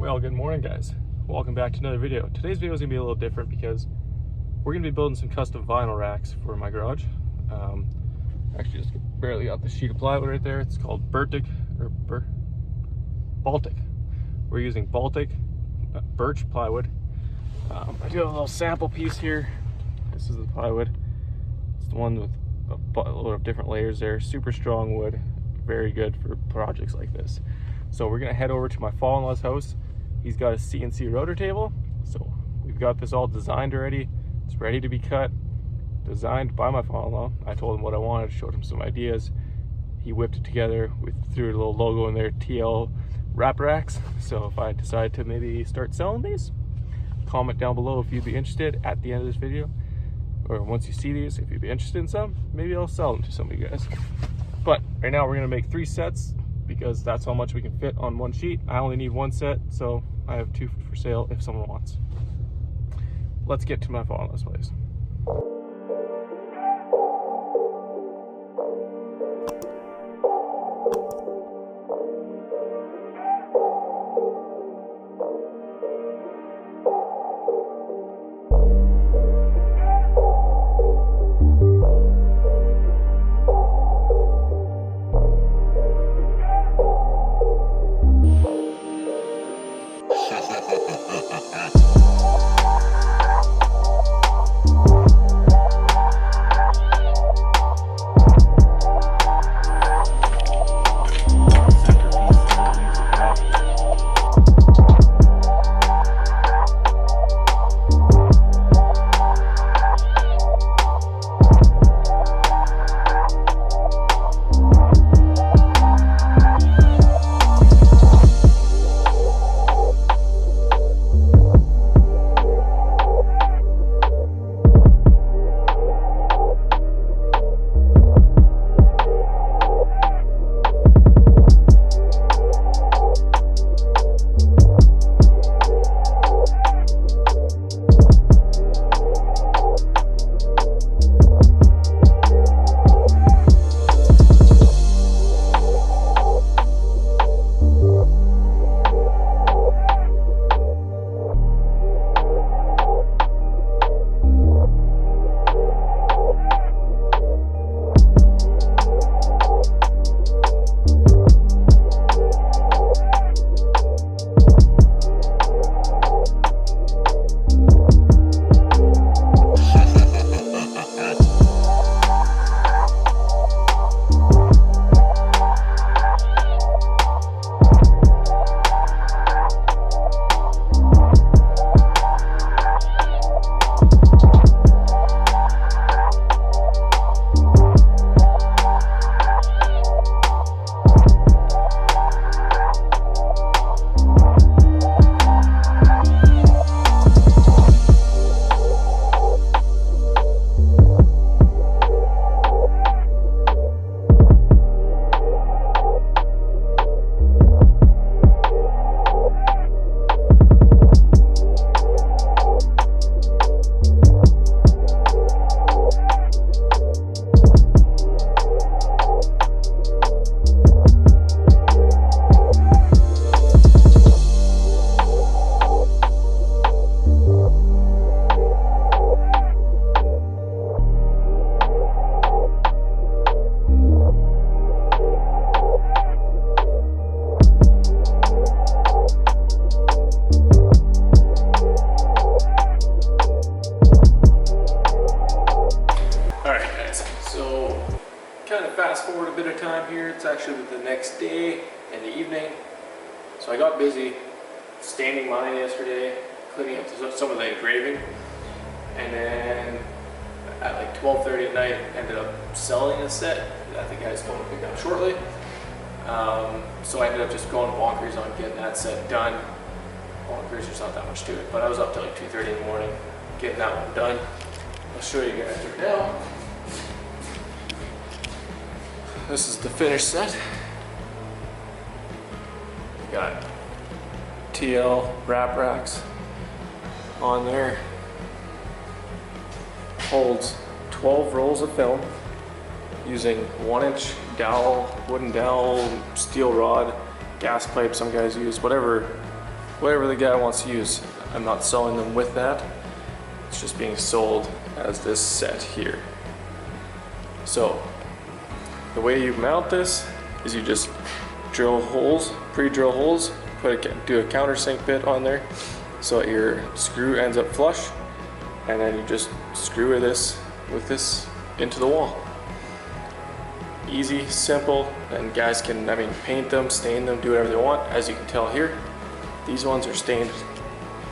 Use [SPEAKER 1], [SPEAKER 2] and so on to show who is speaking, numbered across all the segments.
[SPEAKER 1] Well, good morning guys. Welcome back to another video. Today's video is going to be a little different because we're going to be building some custom vinyl racks for my garage. Actually just barely got the sheet of plywood right there. It's called Baltic. We're using Baltic birch plywood. I do have a little sample piece here. This is the plywood. It's the one with a load of different layers there. Super strong wood. Very good for projects like this. So we're going to head over to my father-in-law's house. He's got a CNC rotor table, so we've got this all designed already. It's ready to be cut, designed by my father-in-law. I told him what I wanted, showed him some ideas. He whipped it together. We threw a little logo in there, TL wrap racks. So if I decide to maybe start selling these, comment down below if you'd be interested at the end of this video, or once you see these, if you'd be interested in some, maybe I'll sell them to some of you guys. But right now we're gonna make 3 sets because that's how much we can fit on one sheet. I only need 1 set, so I have 2 for sale if someone wants. Let's get to my father-in-law's place. Fast forward a bit of time here. It's actually the next day in the evening. So I got busy staining mine yesterday, cleaning up some of the engraving, and then at like 12:30 at night ended up selling a set that the guy's going to pick up shortly. So I ended up just going bonkers on getting that set done. Bonkers, there's not that much to it, but I was up till like 2:30 in the morning getting that one done. I'll show you guys right now. This is the finished set. Got TL wrap racks on there. Holds 12 rolls of film using 1-inch dowel, wooden dowel, steel rod, gas pipe. Some guys use whatever whatever the guy wants to use. I'm not selling them with that. It's just being sold as this set here. So the way you mount this is you just drill holes, pre-drill holes, do a countersink bit on there so that your screw ends up flush, and then you just screw this with this into the wall. Easy, simple, and guys can, I mean, paint them, stain them, do whatever they want. As you can tell here, these ones are stained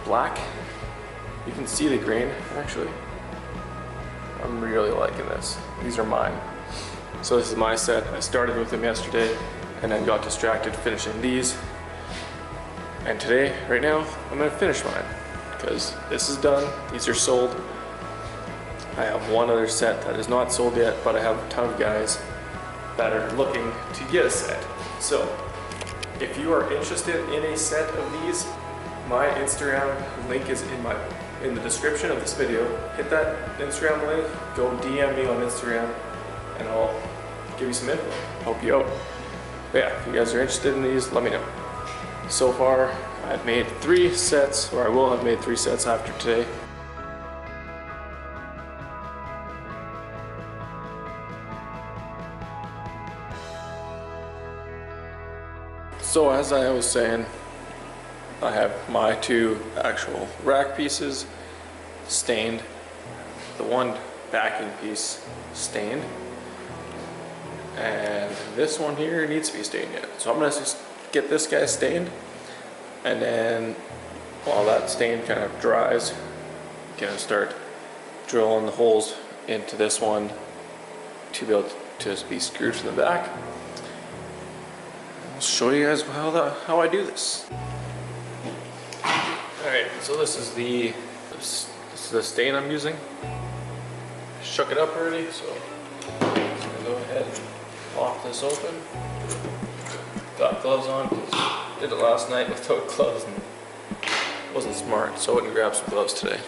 [SPEAKER 1] black. You can see the grain, actually. I'm really liking this. These are mine. So this is my set. I started with them yesterday and then got distracted finishing these. And today, right now, I'm gonna finish mine because this is done, these are sold. I have one other set that is not sold yet, but I have a ton of guys that are looking to get a set. So if you are interested in a set of these, my Instagram link is in the description of this video. Hit that Instagram link, go DM me on Instagram, and I'll give you some info, help you out. But yeah, if you guys are interested in these, let me know. So far, I've made 3 sets, or I will have made 3 sets after today. So as I was saying, I have my 2 actual rack pieces stained, the one backing piece stained, and this one here needs to be stained yet. So I'm gonna just get this guy stained, and then while that stain kind of dries, I'm gonna start drilling the holes into this one to be able to be screwed to the back. I'll show you guys how I do this. Alright, so this is the stain I'm using. I shook it up already, so I'm gonna go ahead and pop this open. Got gloves on, did it last night without gloves and it wasn't smart, so I went and grabbed some gloves today.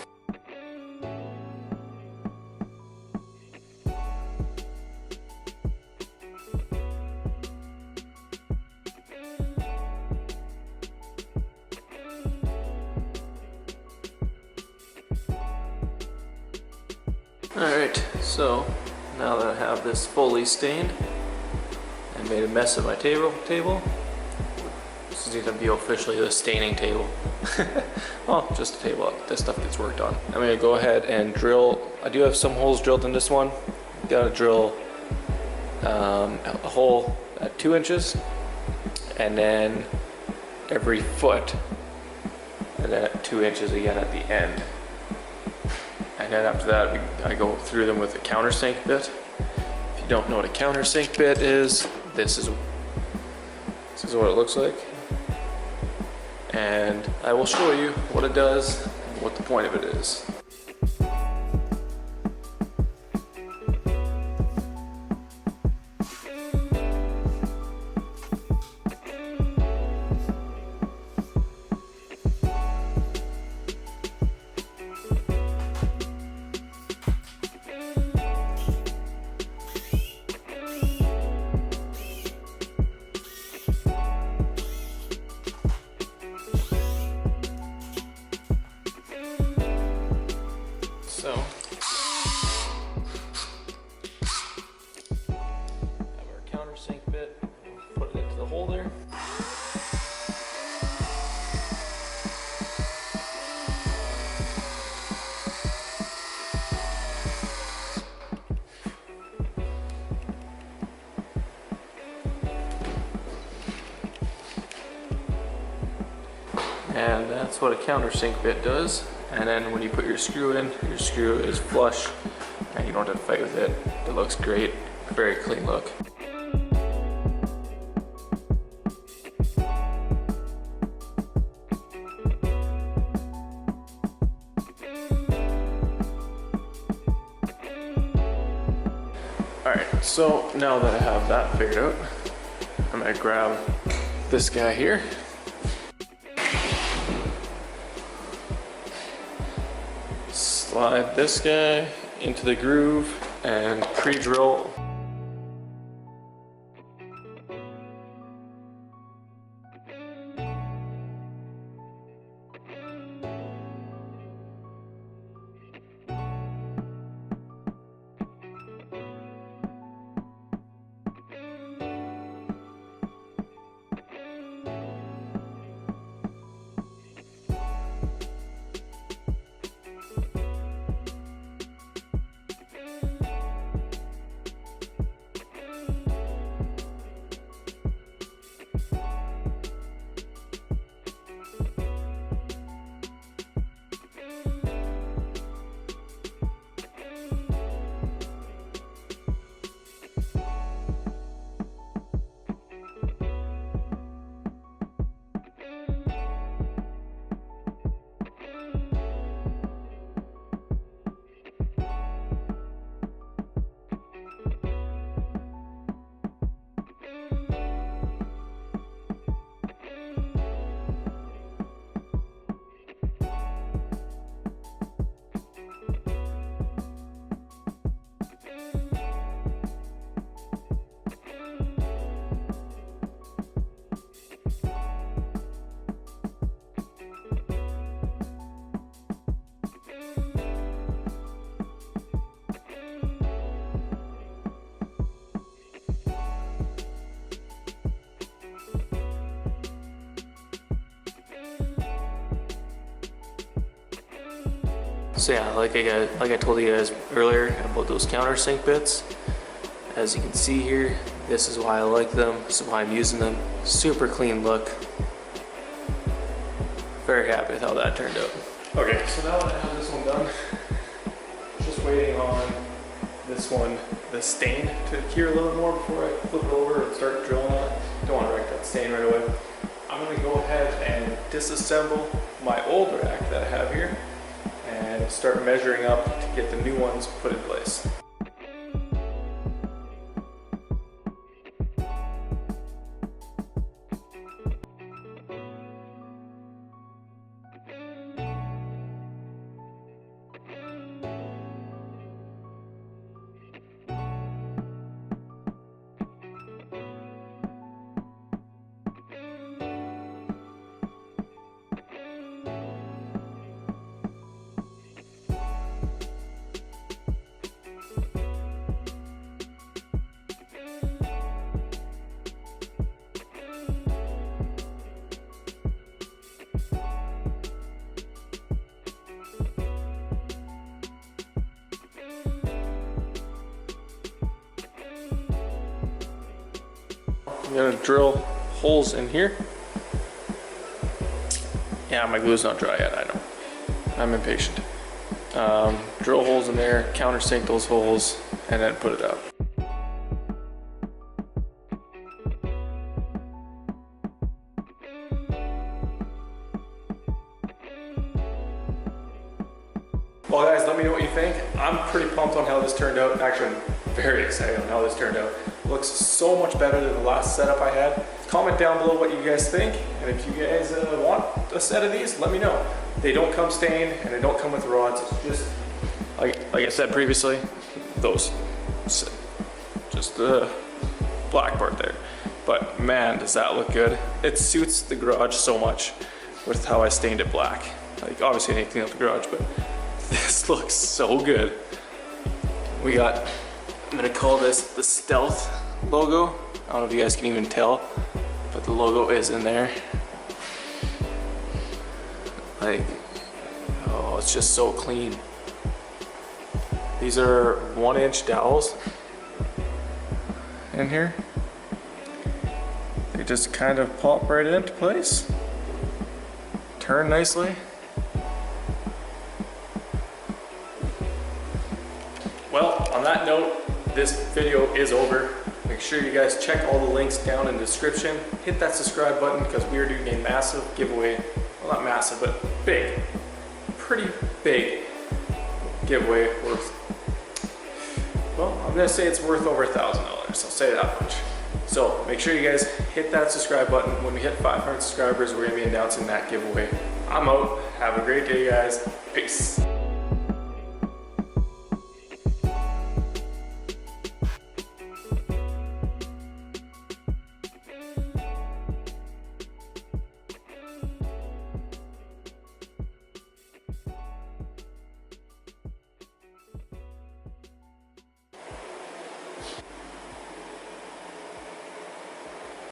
[SPEAKER 1] Alright, so now that I have this fully stained and made a mess of my table, this is going to be officially the staining table. Well, just a table, this stuff gets worked on. I'm going to go ahead and drill, I do have some holes drilled in this one. Got to drill a hole at 2 inches, and then every foot, and then at 2 inches again at the end. And then after that, I go through them with a countersink bit. If you don't know what a countersink bit is, this is what it looks like. And I will show you what it does and what the point of it is. So, have our countersink bit, put it into the hole there. And that's what a countersink bit does. And then when you put your screw in, your screw is flush and you don't have to fight with it. It looks great, very clean look. Alright, so now that I have that figured out, I'm gonna grab this guy here. Slide this guy into the groove and pre-drill. So yeah, like I told you guys earlier about those countersink bits, as you can see here, this is why I like them, this is why I'm using them. Super clean look. Very happy with how that turned out. Okay, so now that I have this one done, just waiting on this one, the stain, to cure a little more before I flip it over and start drilling on it. Don't want to wreck that stain right away. I'm going to go ahead and disassemble my old rack that I have here and start measuring up to get the new ones put in place. I'm gonna drill holes in here. Yeah, my glue's not dry yet, I know. I'm impatient. Drill holes in there, countersink those holes, and then put it up. Well guys, let me know what you think. I'm pretty pumped on how this turned out. Actually, I'm very excited on how this turned out. It looks so much better than the last setup I had. Comment down below what you guys think, and if you guys want a set of these, let me know. They don't come stained, and they don't come with rods. It's just, like I said previously, those, just the black part there. But man, does that look good. It suits the garage so much with how I stained it black. Like obviously I need to clean up the garage, but this looks so good. We got, I'm gonna call this the Stealth logo. I don't know if you guys can even tell, but the logo is in there. Like, oh, it's just so clean. These are 1-inch dowels in here. They just kind of pop right into place. Turn nicely. Well, on that note, this video is over. Make sure you guys check all the links down in the description. Hit that subscribe button because we are doing a massive giveaway. Well, not massive, but big. Pretty big giveaway worth, well, I'm gonna say it's worth over $1,000. I'll say that much. So make sure you guys hit that subscribe button. When we hit 500 subscribers, we're gonna be announcing that giveaway. I'm out. Have a great day, guys. Peace.